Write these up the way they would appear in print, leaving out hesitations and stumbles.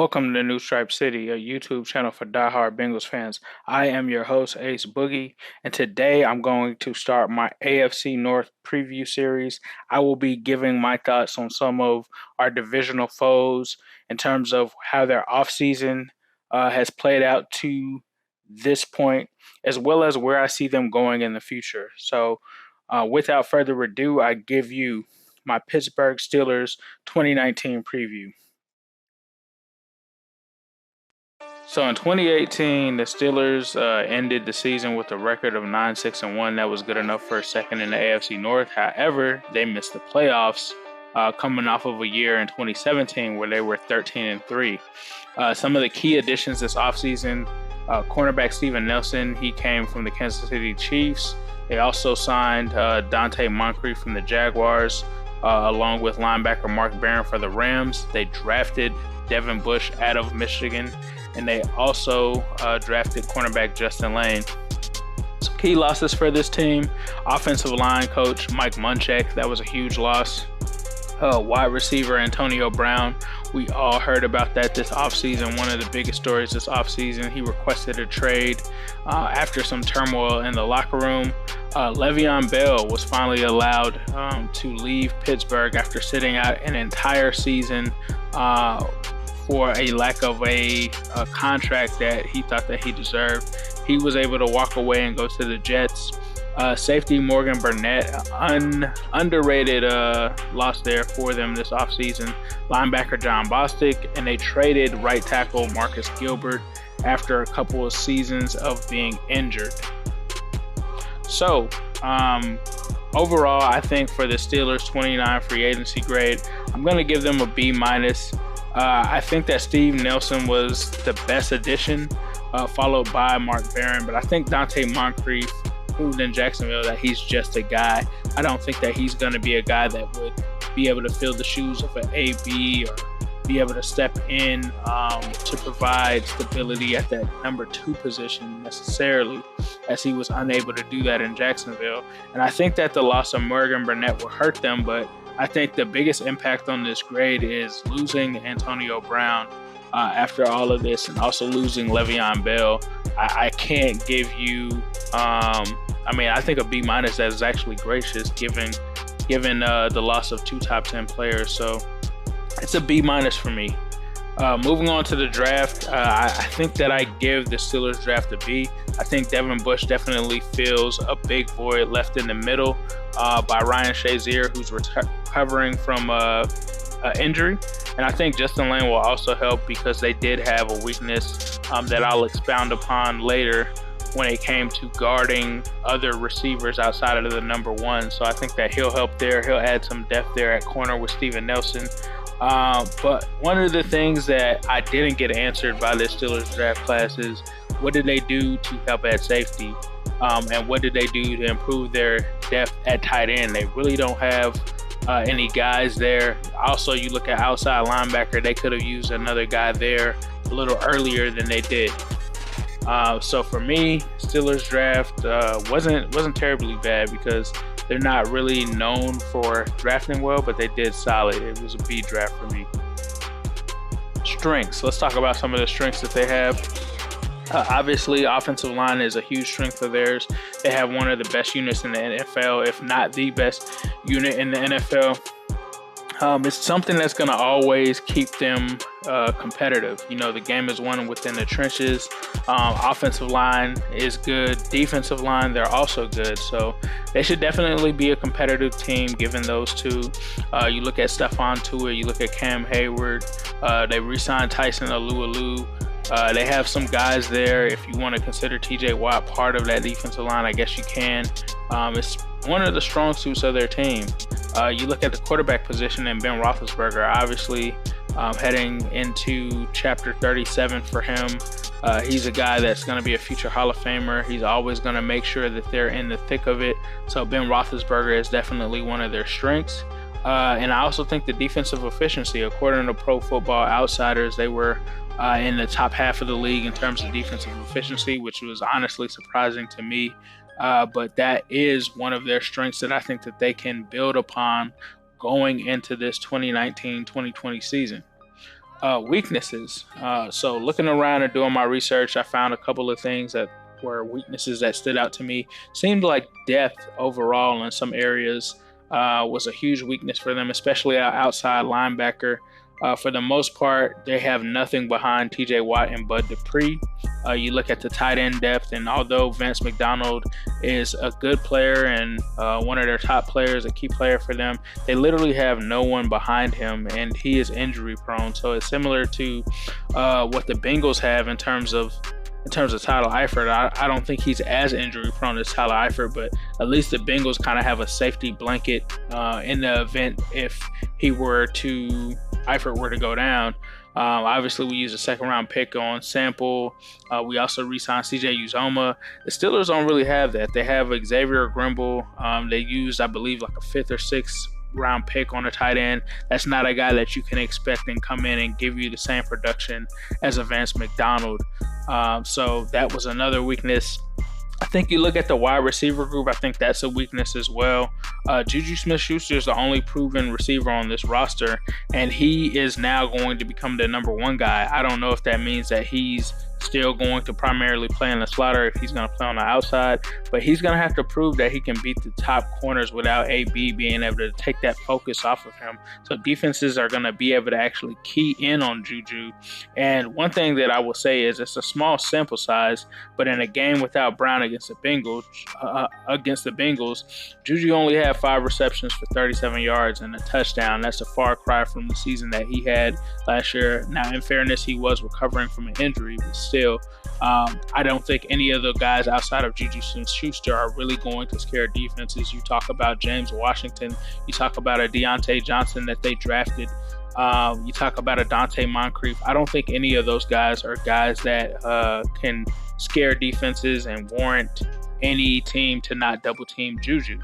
Welcome to New Stripe City, a YouTube channel for diehard Bengals fans. I am your host, Ace Boogie, and today I'm going to start my AFC North preview series. I will be giving my thoughts on some of our divisional foes in terms of how their offseason has played out to this point, as well as where I see them going in the future. So, without further ado, I give you my Pittsburgh Steelers 2019 preview. So in 2018, the Steelers ended the season with a record of 9-6-1. That was good enough for a second in the AFC North. However, they missed the playoffs coming off of a year in 2017 where they were 13-3. Some of the key additions this offseason, cornerback Steven Nelson, he came from the Kansas City Chiefs. They also signed Dante Moncrief from the Jaguars, along with linebacker Mark Barron for the Rams. They drafted Devin Bush out of Michigan, and they also drafted cornerback Justin Lane. Some key losses for this team: offensive line coach Mike Munchak, that was a huge loss. Wide receiver Antonio Brown, we all heard about that this offseason. One of the biggest stories this offseason, he requested a trade after some turmoil in the locker room. Le'Veon Bell was finally allowed to leave Pittsburgh after sitting out an entire season for a lack of a contract that he thought that he deserved. He was able to walk away and go to the Jets. Safety Morgan Burnett, underrated loss there for them this offseason. Linebacker John Bostic, and they traded right tackle Marcus Gilbert after a couple of seasons of being injured. So, overall, I think for the Steelers 29 free agency grade, I'm going to give them a B-. I think that Steve Nelson was the best addition, followed by Mark Barron. But I think Dante Moncrief proved in Jacksonville that he's just a guy. I don't think that he's going to be a guy that would be able to fill the shoes of an AB or be able to step in to provide stability at that number 2 position necessarily, as he was unable to do that in Jacksonville. And I think that the loss of Morgan Burnett will hurt them, but I think the biggest impact on this grade is losing Antonio Brown after all of this, and also losing Le'Veon Bell. I can't give you, I think a B- that is actually gracious given the loss of 2 top 10 players. So it's a B- for me. Moving on to the draft, I think that I give the Steelers draft a B. I think Devin Bush definitely fills a big void left in the middle by Ryan Shazier, who's recovering from injury. And I think Justin Lane will also help because they did have a weakness that I'll expound upon later when it came to guarding other receivers outside of the number 1. So I think that he'll help there. He'll add some depth there at corner with Steven Nelson. But one of the things that I didn't get answered by the Steelers draft class is, what did they do to help at safety? And what did they do to improve their depth at tight end? They really don't have any guys there. Also, you look at outside linebacker, they could have used another guy there a little earlier than they did. So for me, Steelers draft wasn't terribly bad because they're not really known for drafting well, but they did solid. It was a B draft for me. Strengths. Let's talk about some of the strengths that they have. Obviously, offensive line is a huge strength of theirs. They have one of the best units in the NFL, if not the best unit in the NFL. It's something that's going to always keep them competitive. You know, the game is won within the trenches. Offensive line is good. Defensive line, they're also good. So they should definitely be a competitive team given those two. You look at Stephon Tuitt, you look at Cam Hayward. They re-signed Tyson Alualu. They have some guys there. If you want to consider TJ Watt part of that defensive line, I guess you can. It's one of the strong suits of their team. You look at the quarterback position and Ben Roethlisberger, obviously heading into chapter 37 for him. He's a guy that's going to be a future Hall of Famer. He's always going to make sure that they're in the thick of it. So Ben Roethlisberger is definitely one of their strengths. And I also think the defensive efficiency, according to Pro Football Outsiders, they were in the top half of the league in terms of defensive efficiency, which was honestly surprising to me. But that is one of their strengths that I think that they can build upon going into this 2019-2020 season. Weaknesses. So looking around and doing my research, I found a couple of things that were weaknesses that stood out to me. Seemed like depth overall in some areas was a huge weakness for them, especially our outside linebacker. For the most part, they have nothing behind TJ Watt and Bud Dupree. You look at the tight end depth, and although Vance McDonald is a good player and one of their top players, a key player for them, they literally have no one behind him, and he is injury prone. So it's similar to what the Bengals have in terms of Tyler Eifert. I don't think he's as injury prone as Tyler Eifert, but at least the Bengals kind of have a safety blanket in the event if Eifert were to go down. Obviously, we used a second-round pick on Sample. We also re-signed CJ Uzoma. The Steelers don't really have that. They have Xavier Grimble. They used, I believe, like a 5th or 6th round pick on a tight end. That's not a guy that you can expect and come in and give you the same production as a Vance McDonald. So that was another weakness. I think you look at the wide receiver group, I think that's a weakness as well. Juju Smith-Schuster is the only proven receiver on this roster, and he is now going to become the number one guy. I don't know if that means that he's still going to primarily play in the slot or if he's going to play on the outside, but he's going to have to prove that he can beat the top corners without AB being able to take that focus off of him. So defenses are going to be able to actually key in on Juju. And one thing that I will say is it's a small sample size, but in a game without Brown against the Bengals, Juju only had 5 receptions for 37 yards and a touchdown. That's a far cry from the season that he had last year. Now, in fairness, he was recovering from an injury, but still, I don't think any of the guys outside of Juju Smith-Schuster are really going to scare defenses. You talk about James Washington, you talk about a Deontay Johnson that they drafted, you talk about a Dante Moncrief. I don't think any of those guys are guys that can scare defenses and warrant any team to not double team Juju.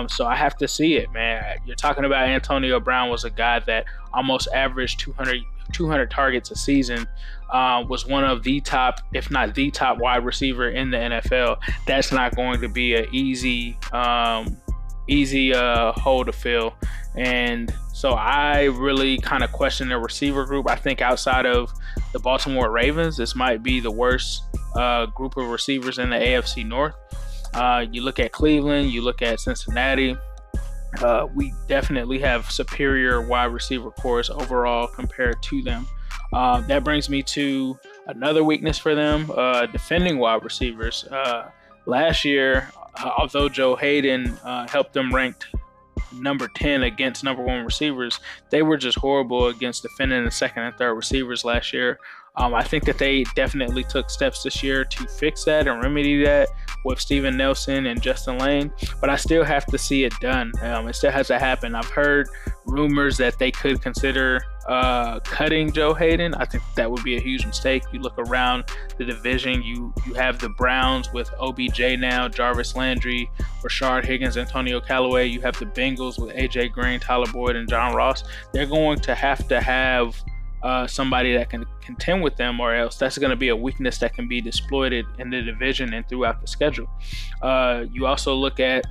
So I have to see it, man. You're talking about Antonio Brown was a guy that almost averaged 200 targets a season, was one of the top, if not the top wide receiver in the NFL. That's not going to be an easy hole to fill. And so I really kind of question the receiver group. I think outside of the Baltimore Ravens, this might be the worst group of receivers in the AFC North. You look at Cleveland, you look at Cincinnati. We definitely have superior wide receiver cores overall compared to them. That brings me to another weakness for them, defending wide receivers. Last year, although Joe Hayden helped them ranked number 10 against number 1 receivers, they were just horrible against defending the second and third receivers last year. I think that they definitely took steps this year to fix that and remedy that with Steven Nelson and Justin Lane, but I still have to see it done. It still has to happen. I've heard rumors that they could consider cutting Joe Hayden. I think that would be a huge mistake. You look around the division, you have the Browns with OBJ now, Jarvis Landry, Rashard Higgins, Antonio Callaway. You have the Bengals with AJ Green, Tyler Boyd, and John Ross. They're going to have somebody that can contend with them, or else that's going to be a weakness that can be exploited in the division and throughout the schedule. You also look at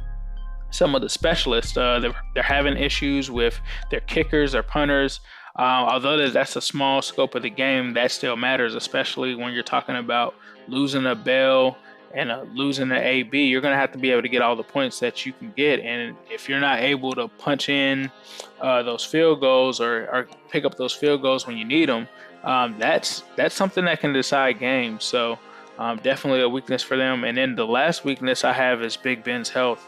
some of the specialists. They're having issues with their kickers, their punters. Although that's a small scope of the game, that still matters, especially when you're talking about losing a Bell and losing an AB. You're going to have to be able to get all the points that you can get. And if you're not able to punch in those field goals or pick up those field goals when you need them, that's something that can decide games. So definitely a weakness for them. And then the last weakness I have is Big Ben's health.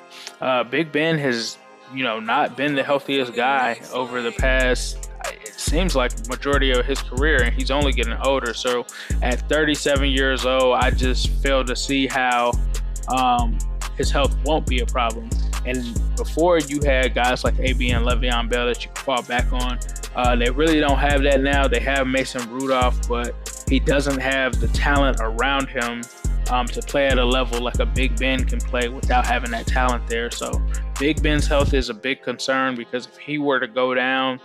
Big Ben has, not been the healthiest guy over the past, it seems like, majority of his career, and he's only getting older. So at 37 years old, I just fail to see how his health won't be a problem. And before, you had guys like AB and Le'Veon Bell that you can fall back on. They really don't have that now. They have Mason Rudolph, but he doesn't have the talent around him to play at a level like a Big Ben can play without having that talent there. So Big Ben's health is a big concern, because if he were to go down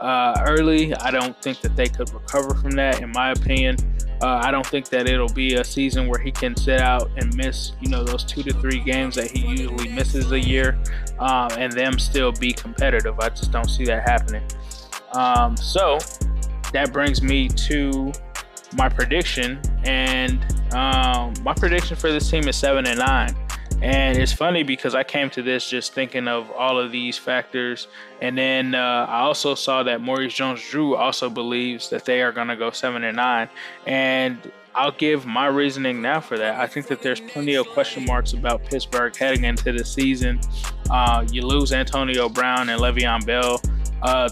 early, I don't think that they could recover from that, in my opinion. I don't think that it'll be a season where he can sit out and miss, those 2 to 3 games that he usually misses a year, and them still be competitive. I just don't see that happening. So that brings me to my prediction, and my prediction for this team is 7-9. And it's funny because I came to this just thinking of all of these factors, and then I also saw that Maurice Jones-Drew also believes that they are going to go 7-9, and I'll give my reasoning now for that. I think that there's plenty of question marks about Pittsburgh heading into the season. You lose Antonio Brown and Le'Veon Bell.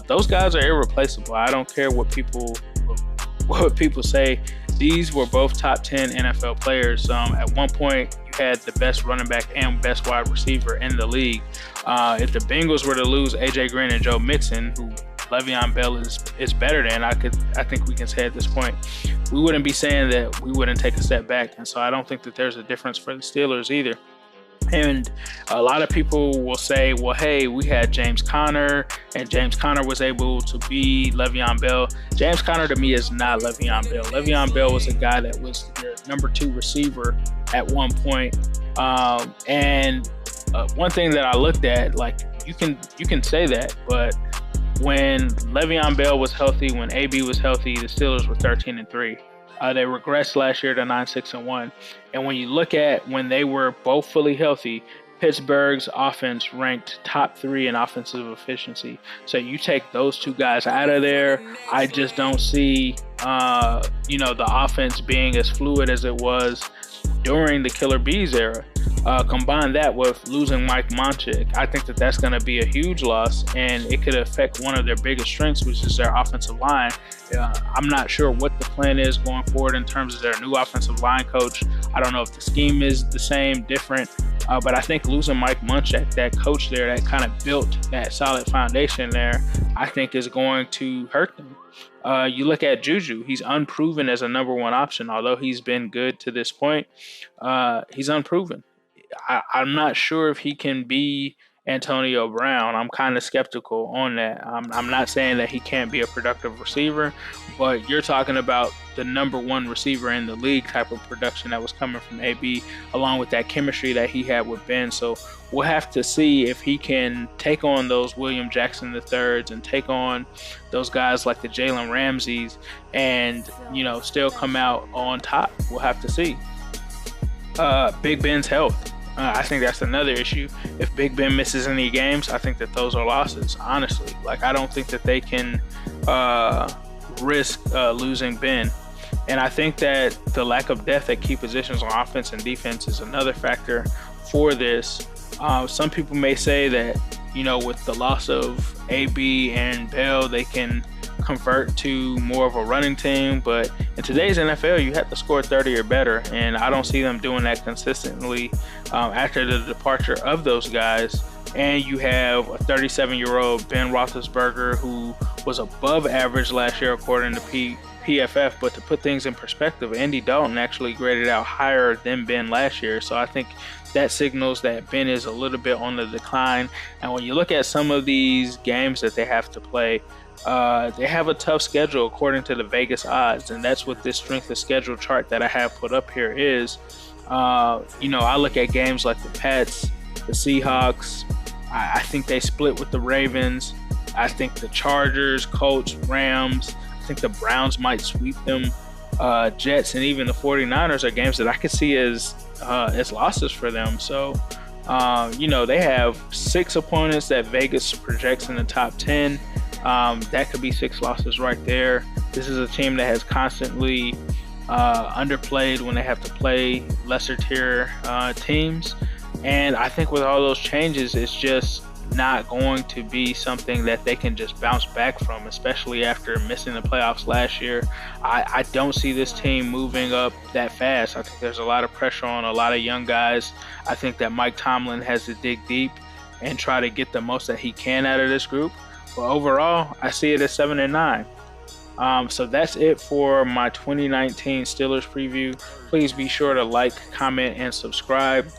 Those guys are irreplaceable. I don't care what people say. These were both top 10 NFL players. At one point, you had the best running back and best wide receiver in the league. If the Bengals were to lose A.J. Green and Joe Mixon, who Le'Veon Bell is better than, I think we can say at this point, we wouldn't be saying that we wouldn't take a step back. And so I don't think that there's a difference for the Steelers either. And a lot of people will say, well, hey, we had James Conner, and James Conner was able to be Le'Veon Bell. James Conner to me is not Le'Veon Bell. Le'Veon Bell was a guy that was their number 2 receiver at one point. And one thing that I looked at, like, you can say that, but when Le'Veon Bell was healthy, when AB was healthy, the Steelers were 13-3. They regressed last year to 9-6-1. And when you look at when they were both fully healthy, Pittsburgh's offense ranked top 3 in offensive efficiency. So you take those two guys out of there, I just don't see, the offense being as fluid as it was during the Killer Bees era. Combine that with losing Mike Munchak, I think that that's going to be a huge loss, and it could affect one of their biggest strengths, which is their offensive line. I'm not sure what the plan is going forward in terms of their new offensive line coach. I don't know if the scheme is the same, different, but I think losing Mike Munchak, that coach there that kind of built that solid foundation there, I think is going to hurt them. You look at Juju, he's unproven as a number 1 option. Although he's been good to this point, he's unproven. I'm not sure if he can be Antonio Brown. I'm kind of skeptical on that. I'm not saying that he can't be a productive receiver, but you're talking about the number 1 receiver in the league type of production that was coming from AB, along with that chemistry that he had with Ben. So we'll have to see if he can take on those William Jackson IIIs and take on those guys like the Jalen Ramseys and, still come out on top. We'll have to see. Big Ben's health. I think that's another issue. If Big Ben misses any games, I think that those are losses, honestly. Like, I don't think that they can risk losing Ben. And I think that the lack of depth at key positions on offense and defense is another factor for this. Some people may say that, with the loss of AB and Bell, they can convert to more of a running team, but in today's NFL, you have to score 30 or better, and I don't see them doing that consistently after the departure of those guys. And you have a 37-year-old Ben Roethlisberger who was above average last year according to PFF, but to put things in perspective, Andy Dalton actually graded out higher than Ben last year, so I think that signals that Ben is a little bit on the decline. And when you look at some of these games that they have to play, they have a tough schedule according to the Vegas odds, and that's what this strength of schedule chart that I have put up here is. I look at games like the Pats, the Seahawks. I think they split with the Ravens. I think the Chargers, Colts, Rams. I think the Browns might sweep them. Jets and even the 49ers are games that I could see as losses for them. So, they have 6 opponents that Vegas projects in the top 10. That could be 6 losses right there. This is a team that has constantly underplayed when they have to play lesser tier teams. And I think with all those changes, it's just not going to be something that they can just bounce back from, especially after missing the playoffs last year. I don't see this team moving up that fast. I think there's a lot of pressure on a lot of young guys. I think that Mike Tomlin has to dig deep and try to get the most that he can out of this group. But overall, I see it as 7-9. So that's it for my 2019 Steelers preview. Please be sure to like, comment, and subscribe.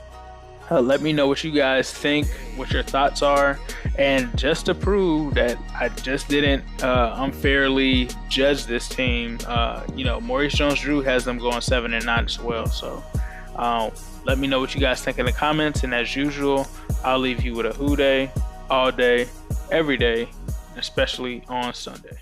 Let me know what you guys think, what your thoughts are, and just to prove that I just didn't unfairly judge this team, Maurice Jones-Drew has them going 7-9 as well. So let me know what you guys think in the comments, and as usual, I'll leave you with a who day, all day, every day, especially on Sunday.